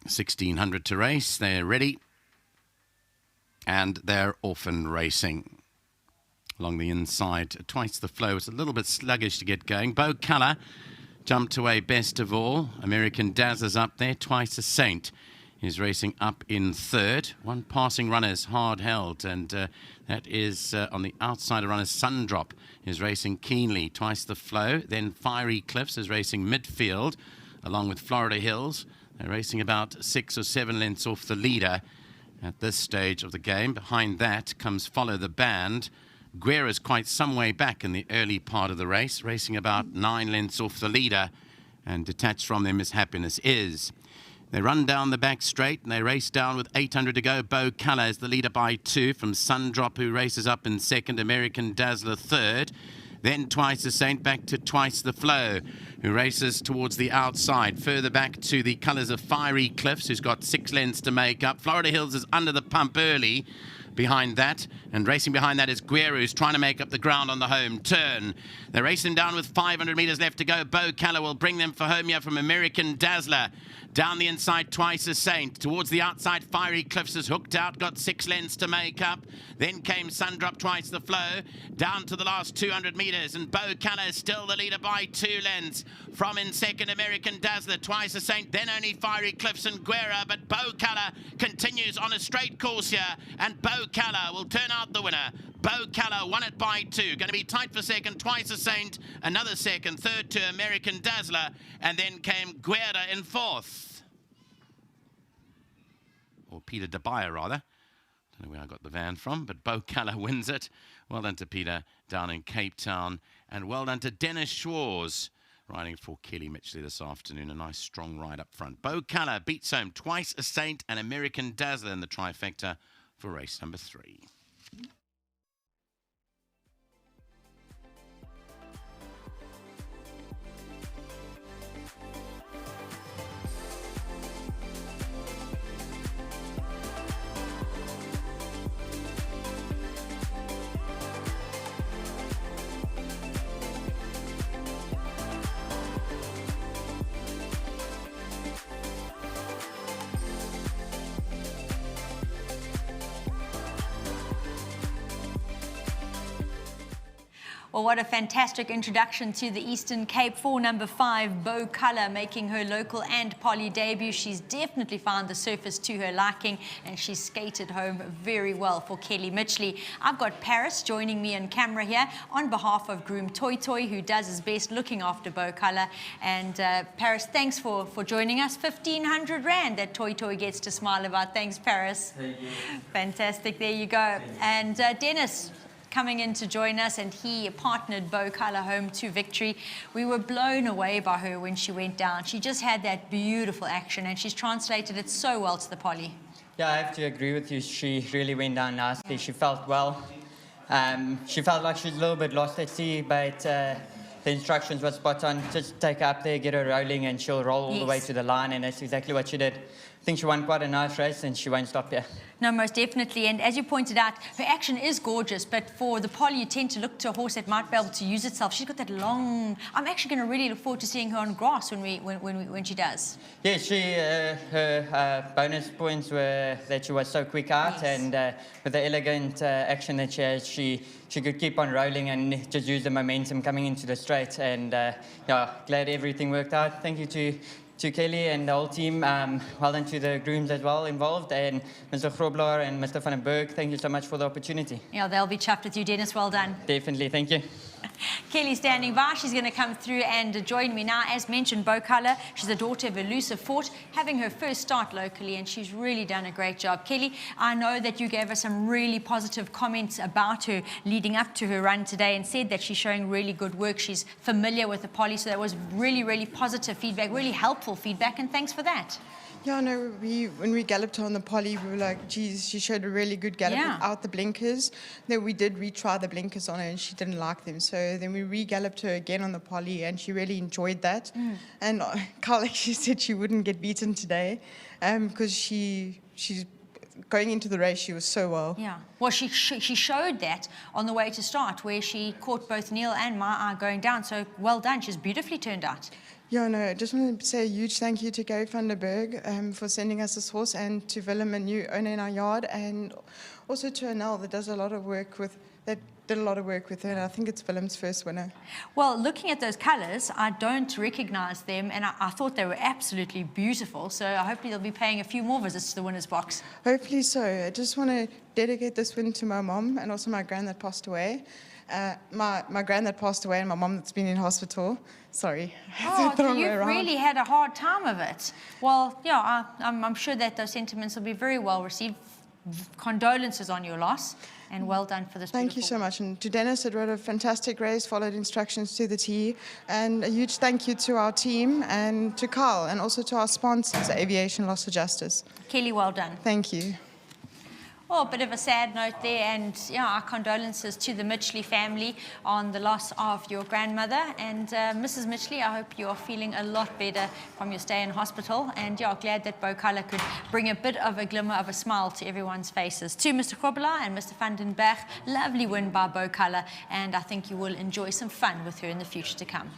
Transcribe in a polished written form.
1,600 to race. They're ready. And they're off and racing. Along the inside, twice the flow. It's a little bit sluggish to get going. Beau jumped away best of all. American Dazzler's up there. Twice a Saint is racing up in third. One passing runner's hard held, and that is on the outside of runners. Sundrop is racing keenly. Twice the flow. Then Fiery Cliffs is racing midfield, along with Florida Hills. They're racing about 6 or 7 lengths off the leader at this stage of the game. Behind that comes Follow the Band. Guerra's quite some way back in the early part of the race, racing about 9 lengths off the leader, and detached from them is Happiness Is. They run down the back straight and they race down with 800 to go. Beau is the leader by 2 from Sundrop, who races up in second. American Dazzler third. Then Twice the Saint back to Twice the Flow, who races towards the outside. Further back to the colours of Fiery Cliffs, who's got 6 lengths to make up. Florida Hills is under the pump early behind that, and racing behind that is Guerra, who's trying to make up the ground on the home turn. They're racing down with 500 metres left to go. Beau will bring them for home here from American Dazzler. Down the inside, Twice a Saint. Towards the outside, Fiery Cliffs is hooked out, got 6 lengths to make up. Then came Sundrop, Twice the Flow. Down to the last 200 metres, and Beau is still the leader by 2 lengths. From in second, American Dazzler, Twice a Saint, then only Fiery Cliffs and Guerra, but Beau continues on a straight course here, and Beau will turn out the winner. Beau won it by 2. Going to be tight for second, Twice a Saint, another second, third to American Dazzler, and then came Guerra in fourth. Or Peter De Beyer, rather. Don't know where I got the van from, but Beau wins it. Well done to Peter down in Cape Town, and well done to Dennis Schwarz, riding for Kelly Mitchley this afternoon. A nice strong ride up front. Beau beats home Twice a Saint and American Dazzler in the trifecta for race number 3. Well, what a fantastic introduction to the Eastern Cape for number 5, Beau making her local and poly debut. She's definitely found the surface to her liking, and she's skated home very well for Kelly Mitchley. I've got Paris joining me on camera here on behalf of groom Toy, who does his best looking after Beau And Paris, thanks for joining us. 1,500 Rand that Toy gets to smile about. Thanks, Paris. Thank you. Fantastic. There you go. And Dennis coming in to join us, and he partnered Beau home to victory. We were blown away by her when she went down. She just had that beautiful action, and she's translated it so well to the poly. Yeah, I have to agree with you. She really went down nicely. She felt well. She felt like she was a little bit lost at sea, but the instructions were spot on. Just take her up there, get her rolling, and she'll roll all the way to the line, and that's exactly what she did. I think she won quite a nice race, and she won't stop here. No, most definitely. And as you pointed out, her action is gorgeous, but for the poly, you tend to look to a horse that might be able to use itself. She's got that long... I'm actually going to really look forward to seeing her on grass when she does. Yeah, her bonus points were that she was so quick out, and with the elegant action that she has, she could keep on rolling and just use the momentum coming into the straight. And yeah, glad everything worked out. Thank you to Kelly and the whole team. Well done to the grooms as well involved, and Mr. Grobler and Mr. Van den Berg. Thank you so much for the opportunity. Yeah, they'll be chuffed with you, Dennis. Well done. Definitely, thank you. Kelly standing by. She's going to come through and join me now. As mentioned, Beau she's the daughter of Elusive Fort, having her first start locally, and she's really done a great job. Kelly, I know that you gave us some really positive comments about her leading up to her run today, and said that she's showing really good work. She's familiar with the poly, so that was really, really positive feedback, really helpful feedback, and thanks for that. Yeah, no, when we galloped her on the poly, we were like, geez, she showed a really good gallop without the blinkers. Then we did retry the blinkers on her, and she didn't like them. So then we re-galloped her again on the poly, and she really enjoyed that. And Carl actually said she wouldn't get beaten today because she's going into the race, she was so well. Yeah. Well, she showed that on the way to start, where she caught both Neil and my eye going down. So well done. She's beautifully turned out. Yeah, no, I just want to say a huge thank you to Gary van der Berg for sending us this horse, and to Willem, a new owner in our yard, and also to Anel that did a lot of work with her, and I think it's Willem's first winner. Well, looking at those colours, I don't recognise them, and I thought they were absolutely beautiful, so hopefully they'll be paying a few more visits to the winner's box. Hopefully so. I just want to dedicate this win to my mom and also my gran that passed away. My gran that passed away and my mom that's been in hospital. Sorry. Oh, so you've really had a hard time of it. Well, yeah, I'm sure that those sentiments will be very well received. Condolences on your loss, and well done for this. Thank you so much. And to Dennis, it rode a fantastic race, followed instructions to the T. And a huge thank you to our team and to Carl, and also to our sponsors, Aviation Loss Adjusters. Kelly, well done. Thank you. Well, a bit of a sad note there, and our condolences to the Mitchley family on the loss of your grandmother. And Mrs. Mitchley, I hope you are feeling a lot better from your stay in hospital. And glad that Beau Colour could bring a bit of a glimmer of a smile to everyone's faces. To Mr. Grobelaar and Mr. van den Berg, lovely win by Beau Colour, and I think you will enjoy some fun with her in the future to come.